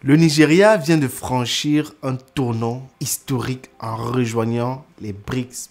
Le Nigeria vient de franchir un tournant historique en rejoignant les BRICS+,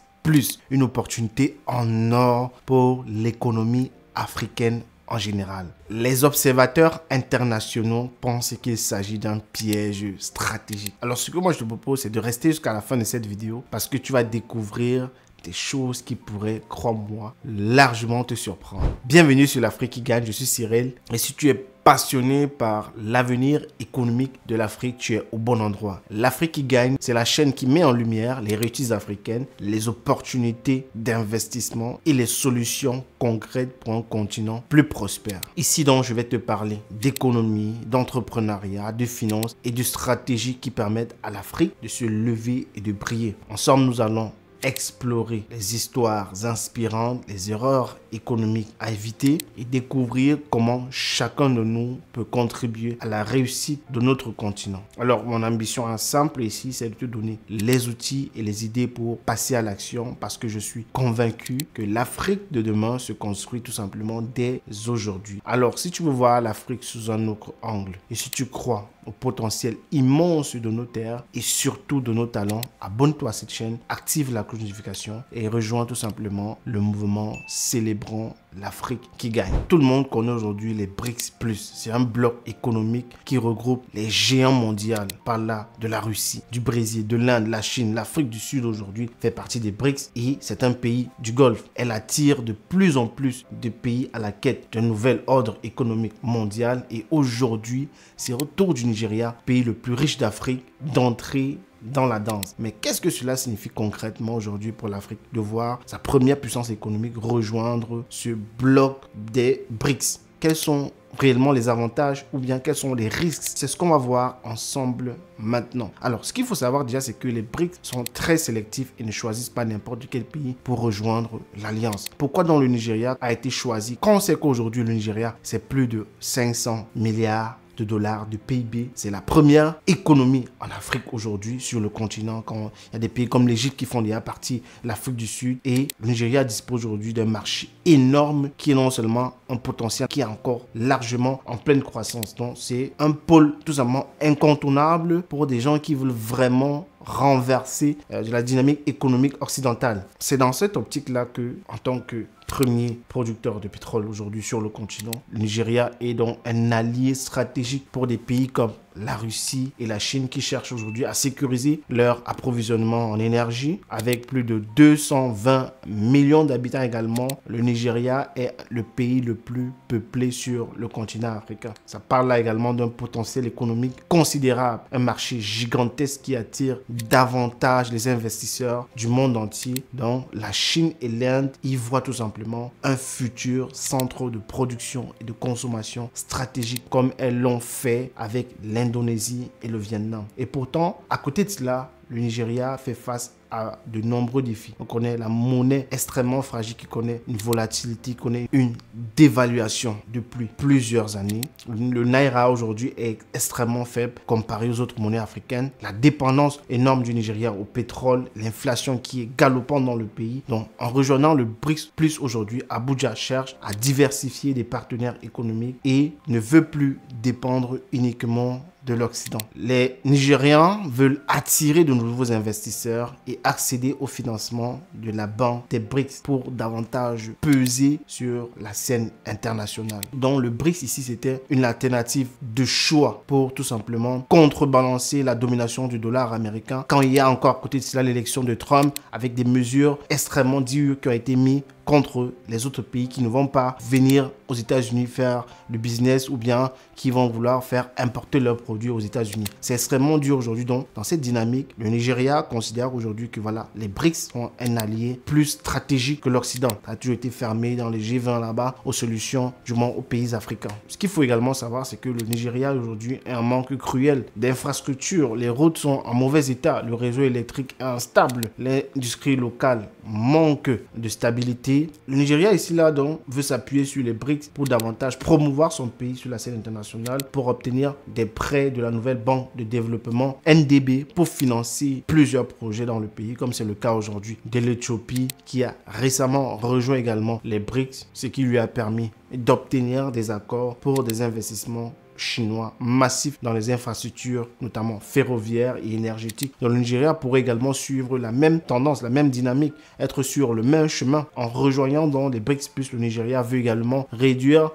une opportunité en or pour l'économie africaine en général. Les observateurs internationaux pensent qu'il s'agit d'un piège stratégique. Alors ce que moi je te propose, c'est de rester jusqu'à la fin de cette vidéo parce que tu vas découvrir des choses qui pourraient, crois-moi, largement te surprendre. Bienvenue sur l'Afrique qui gagne, je suis Cyril. Et si tu es passionné par l'avenir économique de l'Afrique, tu es au bon endroit. L'Afrique qui gagne, c'est la chaîne qui met en lumière les réussites africaines, les opportunités d'investissement et les solutions concrètes pour un continent plus prospère. Ici donc, je vais te parler d'économie, d'entrepreneuriat, de finances et de stratégies qui permettent à l'Afrique de se lever et de briller. Ensemble, nous allons explorer les histoires inspirantes, les erreurs économiques à éviter et découvrir comment chacun de nous peut contribuer à la réussite de notre continent. Alors, mon ambition est simple ici, c'est de te donner les outils et les idées pour passer à l'action parce que je suis convaincu que l'Afrique de demain se construit tout simplement dès aujourd'hui. Alors, si tu veux voir l'Afrique sous un autre angle et si tu crois au potentiel immense de nos terres et surtout de nos talents, abonne-toi à cette chaîne, active la cloche de notification et rejoins tout simplement le mouvement Célébrons l'Afrique qui gagne. Tout le monde connaît aujourd'hui les BRICS+. C'est un bloc économique qui regroupe les géants mondiaux. Par là, de la Russie, du Brésil, de l'Inde, la Chine, l'Afrique du Sud aujourd'hui fait partie des BRICS et c'est un pays du Golfe. Elle attire de plus en plus de pays à la quête d'un nouvel ordre économique mondial et aujourd'hui, c'est au tour du Nigeria, pays le plus riche d'Afrique, d'entrer dans la danse. Mais qu'est-ce que cela signifie concrètement aujourd'hui pour l'Afrique de voir sa première puissance économique rejoindre ce bloc des BRICS? Quels sont réellement les avantages ou bien quels sont les risques? C'est ce qu'on va voir ensemble maintenant. Alors, ce qu'il faut savoir déjà, c'est que les BRICS sont très sélectifs et ne choisissent pas n'importe quel pays pour rejoindre l'alliance. Pourquoi donc le Nigeria a été choisi? Quand on sait qu'aujourd'hui le Nigeria, c'est plus de 500 milliards de dollars de PIB. C'est la première économie en Afrique aujourd'hui sur le continent. Quand il y a des pays comme l'Égypte qui font déjà partie de l'Afrique du Sud et le Nigeria dispose aujourd'hui d'un marché énorme qui est non seulement un potentiel qui est encore largement en pleine croissance. Donc c'est un pôle tout simplement incontournable pour des gens qui veulent vraiment renverser de la dynamique économique occidentale. C'est dans cette optique-là que, en tant que premier producteur de pétrole aujourd'hui sur le continent, le Nigeria est donc un allié stratégique pour des pays comme la Russie et la Chine qui cherchent aujourd'hui à sécuriser leur approvisionnement en énergie. Avec plus de 220 millions d'habitants également, le Nigeria est le pays le plus peuplé sur le continent africain. Ça parle là également d'un potentiel économique considérable, un marché gigantesque qui attire davantage les investisseurs du monde entier. Donc la Chine et l'Inde y voient tout simplement un futur centre de production et de consommation stratégique comme elles l'ont fait avec l'Indonésie et le Vietnam. Et pourtant, à côté de cela, le Nigeria fait face à de nombreux défis. On connaît la monnaie extrêmement fragile qui connaît une volatilité, qui connaît une dévaluation depuis plusieurs années. Le Naira aujourd'hui est extrêmement faible comparé aux autres monnaies africaines. La dépendance énorme du Nigeria au pétrole, l'inflation qui est galopante dans le pays. Donc en rejoignant le BRICS+ aujourd'hui, Abuja cherche à diversifier des partenaires économiques et ne veut plus dépendre uniquement de l'Occident. Les Nigérians veulent attirer de nouveaux investisseurs et accéder au financement de la banque des BRICS pour davantage peser sur la scène internationale. Donc le BRICS ici, c'était une alternative de choix pour tout simplement contrebalancer la domination du dollar américain quand il y a encore à côté de cela l'élection de Trump avec des mesures extrêmement dures qui ont été mises contre les autres pays qui ne vont pas venir aux États-Unis faire du business ou bien qui vont vouloir faire importer leurs produits aux États-Unis. C'est extrêmement dur aujourd'hui. Donc, dans cette dynamique, le Nigeria considère aujourd'hui que voilà, les BRICS sont un allié plus stratégique que l'Occident. Ça a toujours été fermé dans les G20 là-bas aux solutions, du moins aux pays africains. Ce qu'il faut également savoir, c'est que le Nigeria aujourd'hui a un manque cruel d'infrastructures. Les routes sont en mauvais état, le réseau électrique est instable, l'industrie locale manque de stabilité. Le Nigeria ici là donc veut s'appuyer sur les BRICS pour davantage promouvoir son pays sur la scène internationale pour obtenir des prêts de la nouvelle banque de développement NDB pour financer plusieurs projets dans le pays comme c'est le cas aujourd'hui de l'Éthiopie qui a récemment rejoint également les BRICS, ce qui lui a permis d'obtenir des accords pour des investissements chinois massif dans les infrastructures, notamment ferroviaires et énergétiques. Donc le Nigeria pourrait également suivre la même tendance, la même dynamique, être sur le même chemin en rejoignant dans les BRICS+. Le Nigeria veut également réduire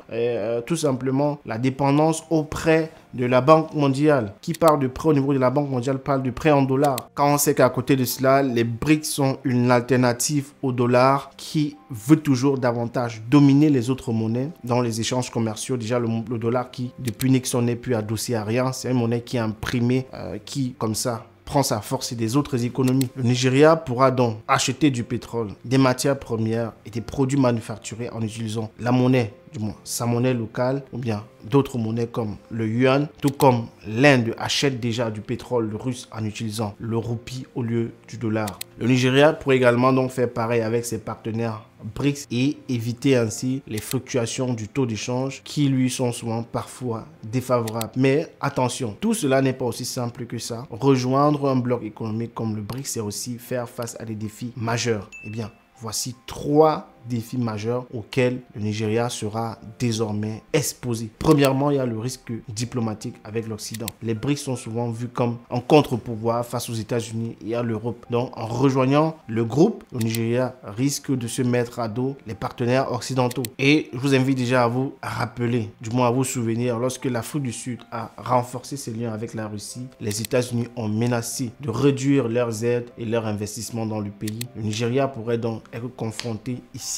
tout simplement la dépendance auprès de la Banque mondiale. Qui parle de prêt au niveau de la Banque mondiale parle de prêt en dollars. Quand on sait qu'à côté de cela, les BRICS sont une alternative au dollar qui veut toujours davantage dominer les autres monnaies dans les échanges commerciaux. Déjà, le dollar qui, depuis Nixon, n'est plus adossé à rien. C'est une monnaie qui est imprimée, qui, comme ça, prend sa force des autres économies. Le Nigeria pourra donc acheter du pétrole, des matières premières et des produits manufacturés en utilisant la monnaie, du moins sa monnaie locale, ou bien d'autres monnaies comme le yuan, tout comme l'Inde achète déjà du pétrole russe en utilisant le roupie au lieu du dollar. Le Nigeria pourrait également donc faire pareil avec ses partenaires BRICS et éviter ainsi les fluctuations du taux d'échange qui lui sont souvent parfois défavorables. Mais attention, tout cela n'est pas aussi simple que ça. Rejoindre un bloc économique comme le BRICS, c'est aussi faire face à des défis majeurs. Eh bien, voici 3 défis majeurs auxquels le Nigeria sera désormais exposé. Premièrement, il y a le risque diplomatique avec l'Occident. Les BRICS sont souvent vus comme un contre-pouvoir face aux États-Unis et à l'Europe. Donc, en rejoignant le groupe, le Nigeria risque de se mettre à dos les partenaires occidentaux. Et je vous invite déjà à vous rappeler, du moins à vous souvenir, lorsque l'Afrique du Sud a renforcé ses liens avec la Russie, les États-Unis ont menacé de réduire leurs aides et leurs investissements dans le pays. Le Nigeria pourrait donc être confronté ici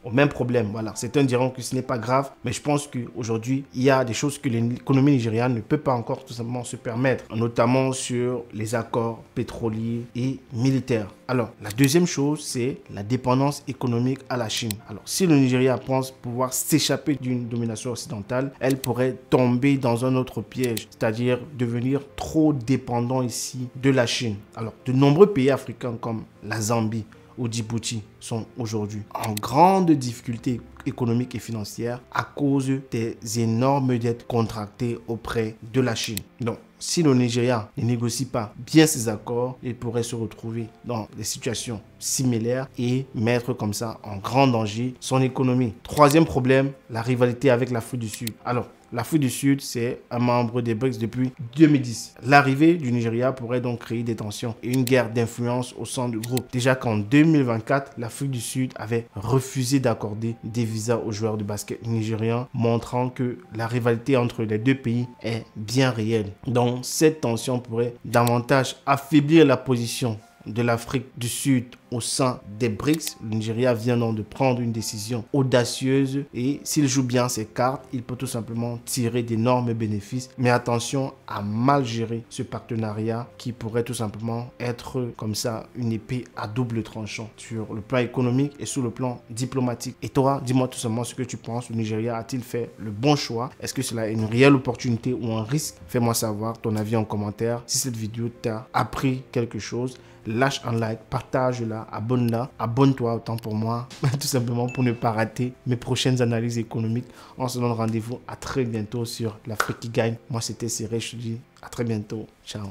au même problème. Voilà, certains diront que ce n'est pas grave, mais je pense qu'aujourd'hui, il y a des choses que l'économie nigériane ne peut pas encore tout simplement se permettre, notamment sur les accords pétroliers et militaires. Alors, la deuxième chose, c'est la dépendance économique à la Chine. Alors, si le Nigeria pense pouvoir s'échapper d'une domination occidentale, elle pourrait tomber dans un autre piège, c'est-à-dire devenir trop dépendant ici de la Chine. Alors, de nombreux pays africains comme la Zambie ou Djibouti sont aujourd'hui en grande difficulté économique et financière à cause des énormes dettes contractées auprès de la Chine. Donc, si le Nigeria ne négocie pas bien ses accords, il pourrait se retrouver dans des situations similaires et mettre comme ça en grand danger son économie. Troisième problème, la rivalité avec l'Afrique du Sud. Alors, l'Afrique du Sud, c'est un membre des BRICS depuis 2010. L'arrivée du Nigeria pourrait donc créer des tensions et une guerre d'influence au sein du groupe. Déjà qu'en 2024, l'Afrique du Sud avait refusé d'accorder des visas aux joueurs de basket nigérians, montrant que la rivalité entre les deux pays est bien réelle. Donc, cette tension pourrait davantage affaiblir la position de l'Afrique du Sud au sein des BRICS. Le Nigeria vient donc de prendre une décision audacieuse et s'il joue bien ses cartes, il peut tout simplement tirer d'énormes bénéfices. Mais attention à mal gérer ce partenariat qui pourrait tout simplement être comme ça une épée à double tranchant sur le plan économique et sur le plan diplomatique. Et toi, dis-moi tout simplement ce que tu penses. Le Nigeria a-t-il fait le bon choix? Est-ce que cela est une réelle opportunité ou un risque? Fais-moi savoir ton avis en commentaire. Si cette vidéo t'a appris quelque chose, lâche un like, partage-la, abonne-la, abonne-toi autant pour moi, tout simplement pour ne pas rater mes prochaines analyses économiques. On se donne rendez-vous à très bientôt sur l'Afrique qui gagne. Moi, c'était Cyril, je te dis à très bientôt. Ciao.